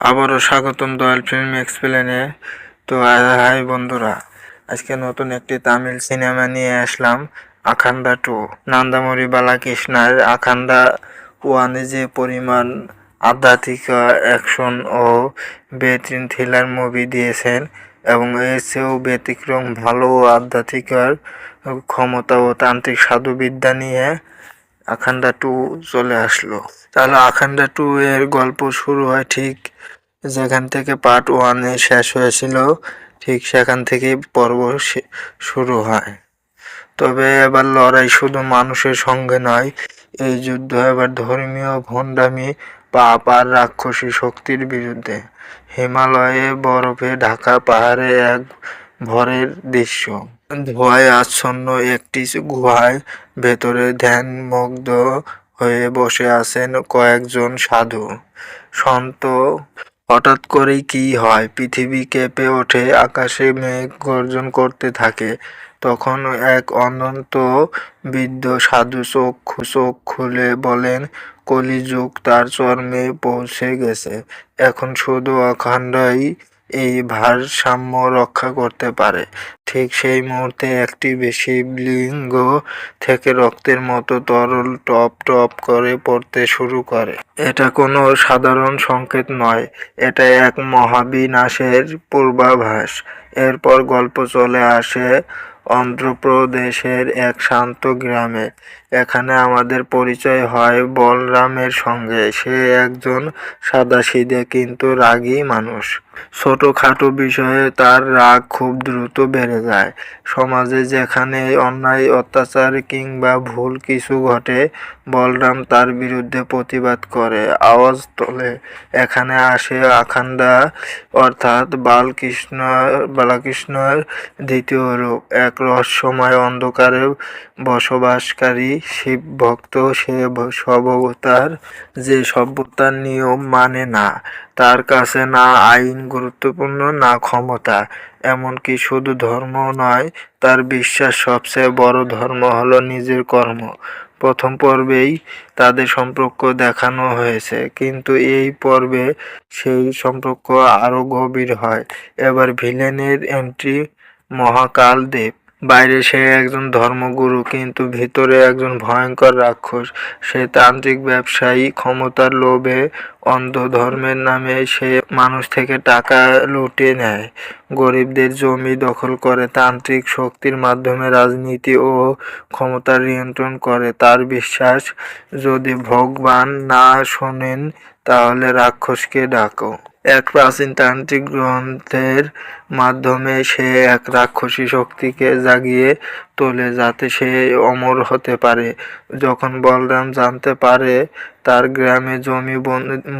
আবারও স্বাগতম দয়াল ফিল্ম এক্সপ্লেনে। তো হাই বন্ধুরা, আজকে নতুন একটি তামিল সিনেমা নিয়ে আসলাম, আখান্ডা 2। নান্দামুরি বালাকৃষ্ণার আখান্ডা 1-এ যে পরিমাণ আধ্যাত্মিক অ্যাকশন ও বেহতরিন থ্রিলার মুভি দিয়েছেন, এবং এর চেয়েও ব্যতিক্রম ভালো আধ্যাত্মিক ক্ষমতা ও তান্ত্রিক সাধুবিদ্যা নিয়ে আখান্ডা 2 চলে আসলো। তাহলে আখান্ডা 2 এর গল্প শুরু হয় ঠিক যেখান থেকে পার্ট 1-এ শেষ হয়েছিল, ঠিক সেখান থেকেই পর্ব শুরু হয়। তবে এবার লড়াই শুধু মানুষের সঙ্গে নয়, এই যুদ্ধ এবার ধর্মীয় ভণ্ডামি, পাপ আর রাক্ষসী শক্তির বিরুদ্ধে। হিমালয়ে বরফে ঢাকা পাহাড়ে এক ভোরের দৃশ্য। ধোঁয়ায় আচ্ছন্ন একটি গুহায় ভেতরে ধ্যানমগ্ন হয়ে বসে আছেন কয়েকজন সাধু সন্ত। হঠাৎ করেই কি হয়, পৃথিবী কেঁপে ওঠে, আকাশে মেঘ গর্জন করতে থাকে। তখন এক অনন্ত বৃদ্ধ সাধু চোখ খুলে বলেন, কলিযুগ তার চরমে পৌঁছে গেছে, এখন শুধু অখণ্ডই এই ভারসাম্য রক্ষা করতে পারে। ঠিক সেই মুহূর্তে একটি শিবলিঙ্গ থেকে রক্তের মতো তরল টপ টপ করে পড়তে শুরু করে। এটা কোনো সাধারণ সংকেত নয়, এটা এক মহাবিনাশের পূর্বাভাস। এরপর গল্প চলে আসে অন্ধ্রপ্রদেশের এক শান্ত গ্রামে। এখানে আমাদের পরিচয় হয় বলরামের সঙ্গে। সে একজন সাদাসিধে কিন্তু রাগী মানুষ। ছোটখাটো বিষয়ে তার রাগ খুব দ্রুত বেড়ে যায়। সমাজে যেখানে অন্যায়, অত্যাচার কিংবা ভুল কিছু ঘটে, বলরাম তার বিরুদ্ধে প্রতিবাদ করে, আওয়াজ তোলে। এখানে আসে আখান্ডা, অর্থাৎ বালাকৃষ্ণের দ্বিতীয় রূপ, এক রহস্যময় অন্ধকারে বসবাসকারী শিবভক্ত। সে সভ্যতার নিয়ম মানে না। তার কাছে না আইন গুরুত্বপূর্ণ, না ক্ষমতা, এমনকি শুধু ধর্ম নয়, তার বিশ্বাস সবচেয়ে বড় ধর্ম হলো নিজের কর্ম। প্রথম পর্বেই তাদের সম্পর্ক দেখানো হয়েছে, কিন্তু এই পর্বে সেই সম্পর্ক আরো গভীর হয়। এবার ভিলেনের এন্ট্রি, মহাকাল দেব। বাইরে সে একজন ধর্মগুরু, কিন্তু ভিতরে একজন ভয়ঙ্কর রাক্ষস। সে তান্ত্রিক ব্যবসায়ী, ক্ষমতার লোভে অন্ধ ধর্মের নামে সে মানুষ থেকে টাকা লুটে নেয়, গরিবদের জমি দখল করে, তান্ত্রিক শক্তির মাধ্যমে রাজনীতি ও ক্ষমতার নিয়ন্ত্রণ করে। তার বিশ্বাস, যদি ভগবান না শোনেন তাহলে রাক্ষসকে ডাকো। এক প্রাচীন তান্ত্রিক গ্রন্থের মাধ্যমে সে এক রাক্ষসী শক্তিকে জাগিয়ে তোলে, যাতে সে অমর হতে পারে। যখন বলরাম জানতে পারে তার গ্রামে জমি,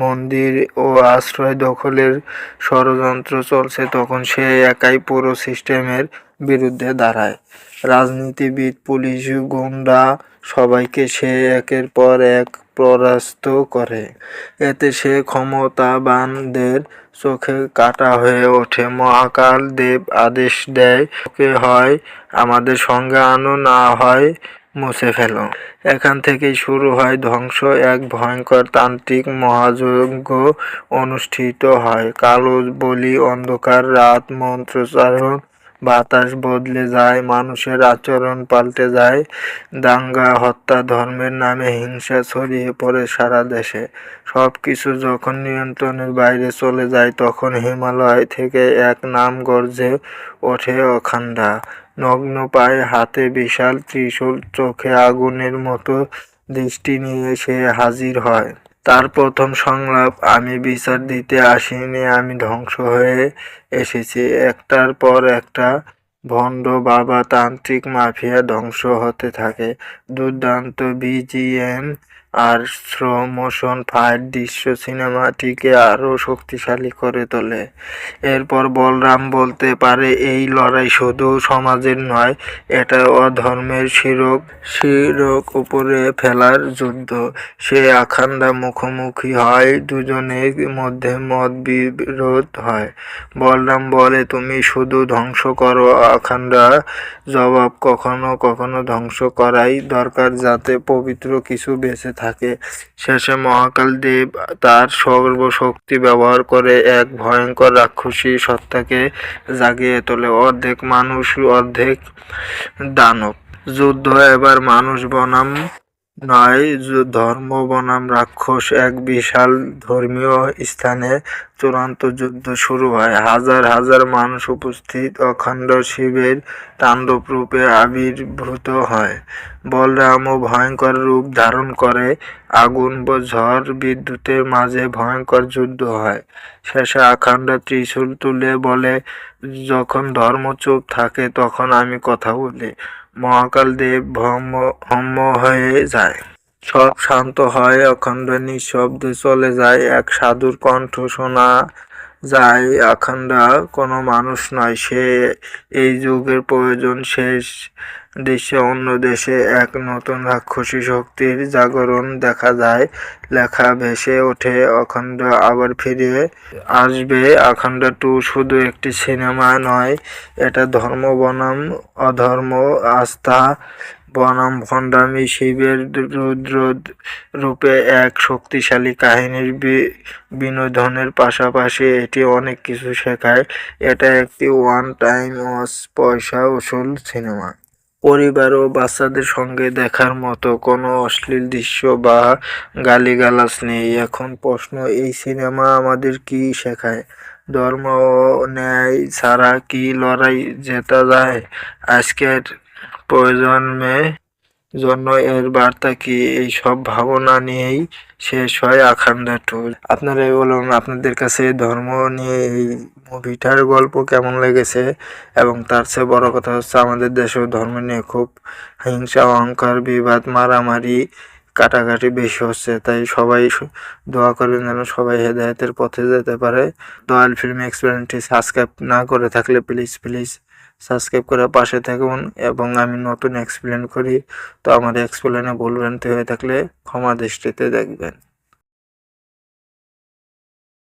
মন্দির ও আশ্রয় দখলের ষড়যন্ত্র চলছে, তখন সে একাই পুরো সিস্টেমের বিরুদ্ধে দাঁড়ায়। রাজনীতিবিদ, পুলিশ, গুন্ডা, সবাইকে সে একের পর এক পরাস্ত করে। এতে সে ক্ষমতাবানদের চোখে কাঁটা হয়ে ওঠে। মহাকাল দেব আদেশ দেয়, ওকে হয় আমাদের সঙ্গে আনো, না হয় মুছে ফেলো। এখান থেকেই শুরু হয় ধ্বংস। এক ভয়ঙ্কর তান্ত্রিক মহাযজ্ঞ অনুষ্ঠিত হয়। কালো বলি, অন্ধকার রাত, মন্ত্রোচ্চারণ, বাতাস বদলে যায়, মানুষের আচরণ পাল্টে যায়। দাঙ্গা, হত্যা, ধর্মের নামে হিংসা ছড়িয়ে পড়ে সারা দেশে। সবকিছু যখন নিয়ন্ত্রণের বাইরে চলে যায়, তখন হিমালয় থেকে এক নাম গর্জে ওঠে, আখান্ডা। নগ্ন পায়ে, হাতে বিশাল ত্রিশূল, চোখে আগুনের মতো দৃষ্টি নিয়ে সে হাজির হয়। তার প্রথম সংলাপ, আমি বিচার দিতে আসিনি, আমি ধ্বংস হয়ে এসেছি। একটার পর একটা ভণ্ড বাবা তান্ত্রিক মাফিয়া ধ্বংস হতে থাকে। দুর্দান্ত বিজিএম আর স্লো মোশন ফাইট দৃশ্য সিনেমাটিকে আরও শক্তিশালী করে তোলে। এরপর বলরাম বলতে পারে, এই লড়াই শুধু সমাজের নয়, এটা অধর্মের শিরক উপরে ফেলার যুদ্ধ। সে আখান্ডা মুখোমুখি হয়, দুজনের মধ্যে মত বিরোধ হয়। বলরাম বলে, তুমি শুধু ধ্বংস করো। আখান্ডা জবাব, কখনো কখনো ধ্বংস করাই দরকার, যাতে পবিত্র কিছু বেঁচে থাকে। শেষে মহাকাল দেব তার সর্বশক্তি ব্যবহার করে এক ভয়ঙ্কর রাক্ষসী সত্তাকে জাগিয়ে তোলে, অর্ধেক মানুষ অর্ধেক দানব। যুদ্ধ এবার মানুষ বনাম নয়, ধর্ম বনাম রাক্ষস। এক বিশাল ধর্মীয় স্থানে চূড়ান্ত যুদ্ধ শুরু হয়। হাজার হাজার মানুষ উপস্থিত, অখণ্ড শিবের তাণ্ডব রূপে আবির্ভূত হয়। বলরামও ভয়ঙ্কর রূপ ধারণ করে। আগুন ঝড় বিদ্যুতের মাঝে ভয়ঙ্কর যুদ্ধ হয়। শেষে আখান্ডা ত্রিশূল তুলে বলে, যখন ধর্ম চুপ থাকে তখন আমি কথা বলি। মহাকাল দেব হম্ম হয়ে যায়। সব শান্ত হয়, অখণ্ড নিঃশব্দে চলে যায়। এক সাধুর কণ্ঠ শোনা যায়, আখান্ডা কোনো মানুষ নয়, সে এই যুগের প্রয়োজন। শেষ দৃশ্যে অন্য দেশে এক নতুন রাক্ষসী শক্তির জাগরণ দেখা যায়। লেখা ভেসে ওঠে, অখণ্ড আবার ফিরে আসবে। আখান্ড 2 শুধু একটি সিনেমা নয়, এটা ধর্ম বনাম অধর্ম, আস্থা বনাম ভণ্ডামি, শিবের রুদ্র রূপে এক শক্তিশালী কাহিনীর বিনোদনের পাশাপাশি এটি অনেক কিছু শেখায়। এটা একটি ওয়ান টাইম ওয়াচ, পয়সা উসুল সিনেমা। পরিবার ও বাচ্চাদের সঙ্গে দেখার মতো কোনো অশ্লীল দৃশ্য বা গালিগালাজ নেই। এখন প্রশ্ন, এই সিনেমা আমাদের কি শেখায়? ধর্ম ও ন্যায় ছাড়া কি লড়াই জেতা যায়? আজকের প্রজন্মের জন্য এর বার্তা কি? এই সব ভাবনা নিয়েই শেষ হয় আখান্ডা 2। আপনারাই বলুন, আপনাদের কাছে ধর্ম নিয়ে এই মুভিটার গল্প কেমন লেগেছে? এবং তার চেয়ে বড় কথা হচ্ছে, আমাদের দেশেও ধর্ম নিয়ে খুব হিংসা, অহংকার, বিবাদ, মারামারি, কাটাকাটি বেশি হচ্ছে। তাই সবাই দোয়া করবেন যেন সবাই হেদায়েতের পথে যেতে পারে। দয়াল ফিল্ম এক্সপ্লেনেরটি সাবস্ক্রাইব না করে থাকলে প্লিজ সাবস্ক্রাইব করে পাশে থাকুন। এবং আমি নতুন এক্সপ্লেন করি, তো আমার এক্সপ্লেনে ভুলভ্রান্তি হয়ে থাকলে ক্ষমা দৃষ্টিতে দেখবেন।